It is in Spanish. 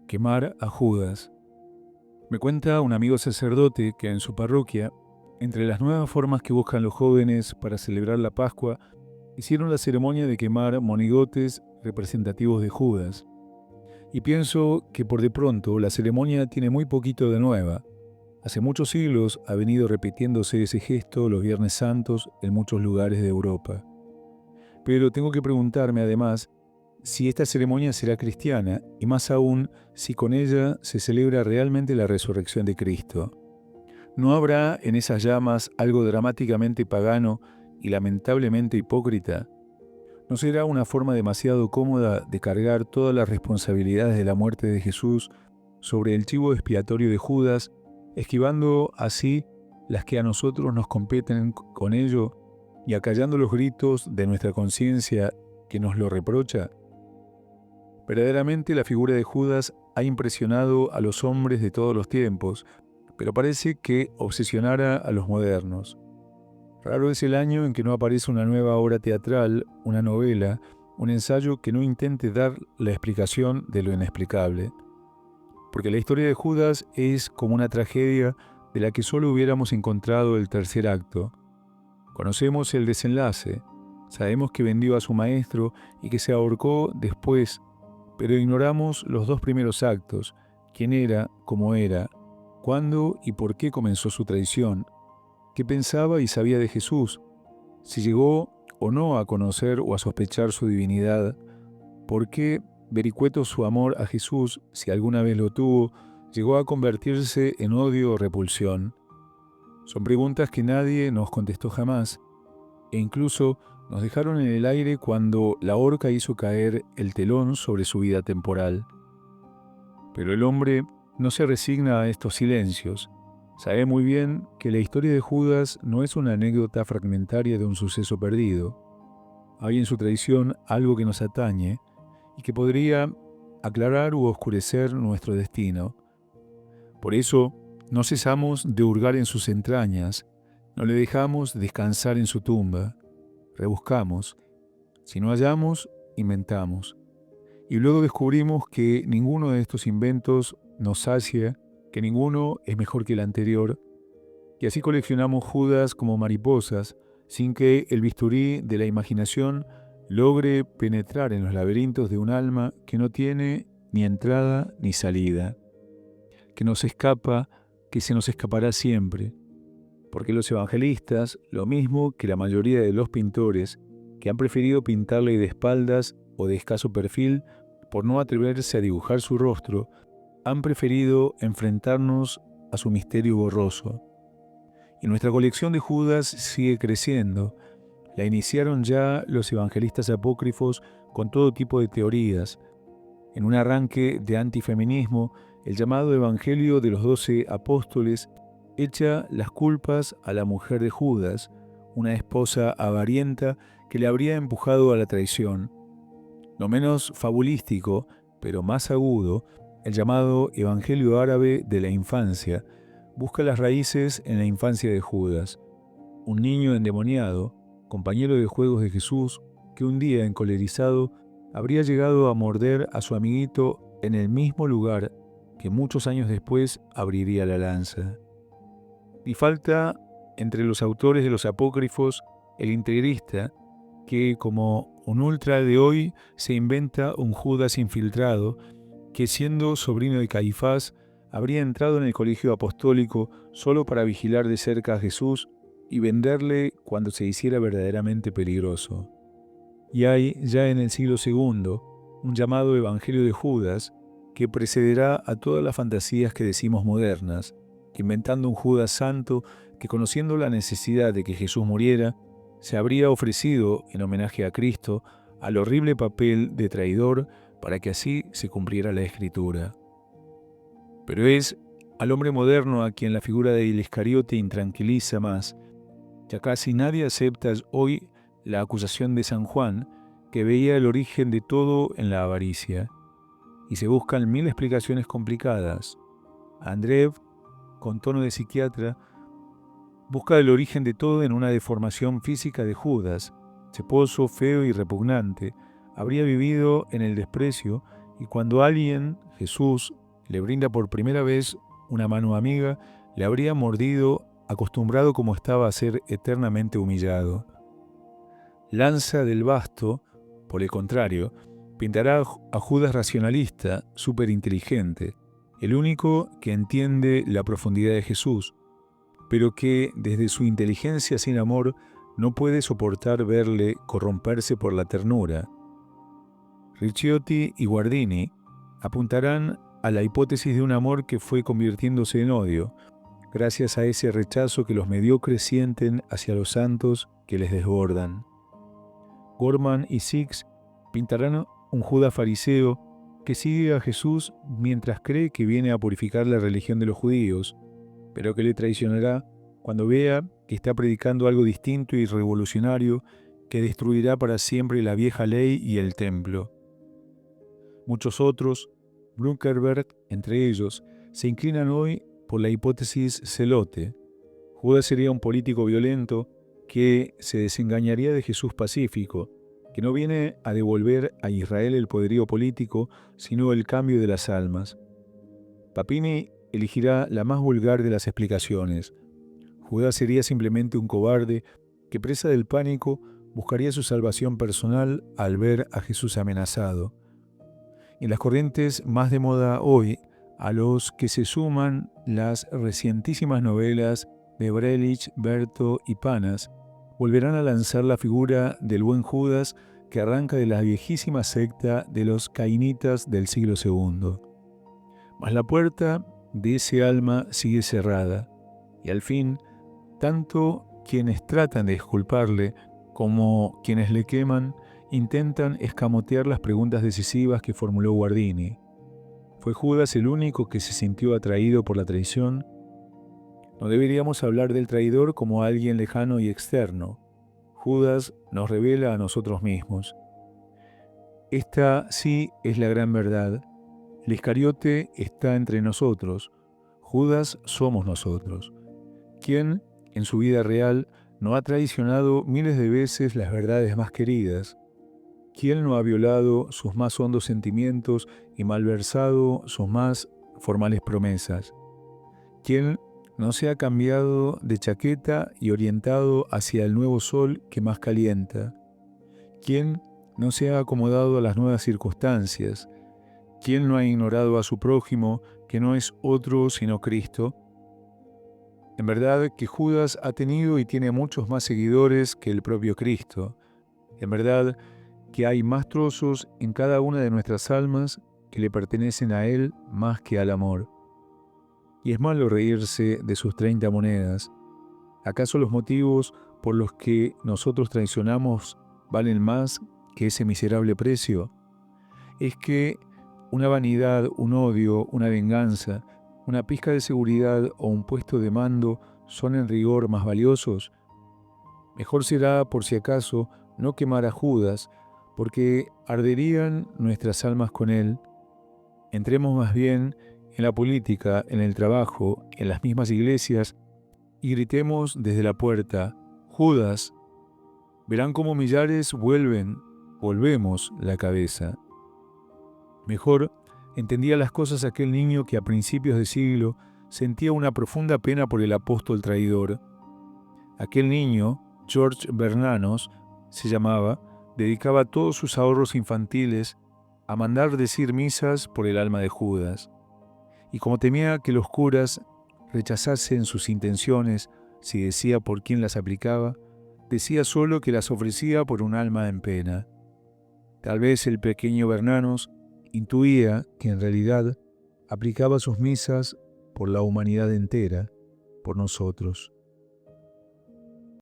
Quemar a Judas. Me cuenta un amigo sacerdote que en su parroquia, entre las nuevas formas que buscan los jóvenes para celebrar la Pascua, hicieron la ceremonia de quemar monigotes representativos de Judas. Y pienso que por de pronto la ceremonia tiene muy poquito de nueva. Hace muchos siglos ha venido repitiéndose ese gesto los Viernes Santos en muchos lugares de Europa. Pero tengo que preguntarme además si esta ceremonia será cristiana y más aún si con ella se celebra realmente la resurrección de Cristo. ¿No habrá en esas llamas algo dramáticamente pagano y lamentablemente hipócrita? ¿No será una forma demasiado cómoda de cargar todas las responsabilidades de la muerte de Jesús sobre el chivo expiatorio de Judas, esquivando así las que a nosotros nos competen con ello y acallando los gritos de nuestra conciencia que nos lo reprocha? Verdaderamente la figura de Judas ha impresionado a los hombres de todos los tiempos, pero parece que obsesionara a los modernos. Raro es el año en que no aparece una nueva obra teatral, una novela, un ensayo que no intente dar la explicación de lo inexplicable. Porque la historia de Judas es como una tragedia de la que solo hubiéramos encontrado el tercer acto. Conocemos el desenlace, sabemos que vendió a su maestro y que se ahorcó después, pero ignoramos los dos primeros actos, quién era, cómo era, cuándo y por qué comenzó su traición, qué pensaba y sabía de Jesús, si llegó o no a conocer o a sospechar su divinidad, por qué, vericueto su amor a Jesús, si alguna vez lo tuvo, llegó a convertirse en odio o repulsión. Son preguntas que nadie nos contestó jamás, e incluso nos dejaron en el aire cuando la horca hizo caer el telón sobre su vida temporal. Pero el hombre no se resigna a estos silencios. Sabe muy bien que la historia de Judas no es una anécdota fragmentaria de un suceso perdido. Hay en su traición algo que nos atañe y que podría aclarar u oscurecer nuestro destino. Por eso, no cesamos de hurgar en sus entrañas, no le dejamos descansar en su tumba. Rebuscamos. Si no hallamos, inventamos. Y luego descubrimos que ninguno de estos inventos nos sacia, que ninguno es mejor que el anterior, y así coleccionamos Judas como mariposas, sin que el bisturí de la imaginación logre penetrar en los laberintos de un alma que no tiene ni entrada ni salida, que nos escapa, que se nos escapará siempre, porque los evangelistas, lo mismo que la mayoría de los pintores, que han preferido pintarle de espaldas o de escaso perfil por no atreverse a dibujar su rostro, han preferido enfrentarnos a su misterio borroso. Y nuestra colección de Judas sigue creciendo. La iniciaron ya los evangelistas apócrifos con todo tipo de teorías. En un arranque de antifeminismo, el llamado Evangelio de los 12 apóstoles echa las culpas a la mujer de Judas, una esposa avarienta que le habría empujado a la traición. No menos fabulístico, pero más agudo, el llamado Evangelio árabe de la infancia busca las raíces en la infancia de Judas, un niño endemoniado, compañero de juegos de Jesús, que un día encolerizado habría llegado a morder a su amiguito en el mismo lugar que muchos años después abriría la lanza. Y falta entre los autores de los apócrifos el integrista que, como un ultra de hoy, se inventa un Judas infiltrado que, siendo sobrino de Caifás, habría entrado en el colegio apostólico solo para vigilar de cerca a Jesús y venderle cuando se hiciera verdaderamente peligroso. Y hay, ya en el siglo II, un llamado Evangelio de Judas que precederá a todas las fantasías que decimos modernas, inventando un Judas santo que, conociendo la necesidad de que Jesús muriera, se habría ofrecido, en homenaje a Cristo, al horrible papel de traidor para que así se cumpliera la Escritura. Pero es al hombre moderno a quien la figura de El Iscariote intranquiliza más. Ya casi nadie acepta hoy la acusación de San Juan, que veía el origen de todo en la avaricia, y se buscan mil explicaciones complicadas. Andreev, con tono de psiquiatra, busca el origen de todo en una deformación física de Judas, ceposo, feo y repugnante. Habría vivido en el desprecio Y cuando alguien, Jesús, le brinda por primera vez una mano amiga, le habría mordido, acostumbrado como estaba a ser eternamente humillado. Lanza del Basto, por el contrario, pintará a Judas racionalista, superinteligente, el único que entiende la profundidad de Jesús, pero que desde su inteligencia sin amor no puede soportar verle corromperse por la ternura. Ricciotti y Guardini apuntarán a la hipótesis de un amor que fue convirtiéndose en odio, gracias a ese rechazo que los mediocres sienten hacia los santos que les desbordan. Gorman y Six pintarán un Judas fariseo que sigue a Jesús mientras cree que viene a purificar la religión de los judíos, pero que le traicionará cuando vea que está predicando algo distinto y revolucionario que destruirá para siempre la vieja ley y el templo. Muchos otros, Brunkerberg entre ellos, se inclinan hoy por la hipótesis celote. Judas sería un político violento que se desengañaría de Jesús pacífico, que no viene a devolver a Israel el poderío político, sino el cambio de las almas. Papini elegirá la más vulgar de las explicaciones. Judas sería simplemente un cobarde que, presa del pánico, buscaría su salvación personal al ver a Jesús amenazado. En las corrientes más de moda hoy, a los que se suman las recientísimas novelas de Brelich, Berto y Panas, volverán a lanzar la figura del buen Judas que arranca de la viejísima secta de los cainitas del siglo II. Mas la puerta de ese alma sigue cerrada, y al fin, tanto quienes tratan de exculparle como quienes le queman intentan escamotear las preguntas decisivas que formuló Guardini. ¿Fue Judas el único que se sintió atraído por la traición? No deberíamos hablar del traidor como alguien lejano y externo. Judas nos revela a nosotros mismos. Esta sí es la gran verdad. El Iscariote está entre nosotros. Judas somos nosotros. ¿Quién, en su vida real, no ha traicionado miles de veces las verdades más queridas? ¿Quién no ha violado sus más hondos sentimientos y malversado sus más formales promesas? ¿Quién no se ha cambiado de chaqueta y orientado hacia el nuevo sol que más calienta? ¿Quién no se ha acomodado a las nuevas circunstancias? ¿Quién no ha ignorado a su prójimo, que no es otro sino Cristo? En verdad que Judas ha tenido y tiene muchos más seguidores que el propio Cristo. En verdad que hay más trozos en cada una de nuestras almas que le pertenecen a Él más que al amor. Y es malo reírse de sus 30 monedas. ¿Acaso los motivos por los que nosotros traicionamos valen más que ese miserable precio? Es que una vanidad, un odio, una venganza, una pizca de seguridad o un puesto de mando son en rigor más valiosos. Mejor será, por si acaso, no quemar a Judas, porque arderían nuestras almas con él. Entremos más bien en la política, en el trabajo, en las mismas iglesias, y gritemos desde la puerta: Judas. Verán cómo millares volvemos la cabeza. Mejor entendía las cosas aquel niño que a principios de siglo sentía una profunda pena por el apóstol traidor. Aquel niño, George Bernanos, se llamaba, dedicaba todos sus ahorros infantiles a mandar decir misas por el alma de Judas. Y como temía que los curas rechazasen sus intenciones si decía por quién las aplicaba, decía solo que las ofrecía por un alma en pena. Tal vez el pequeño Bernanos intuía que en realidad aplicaba sus misas por la humanidad entera, por nosotros.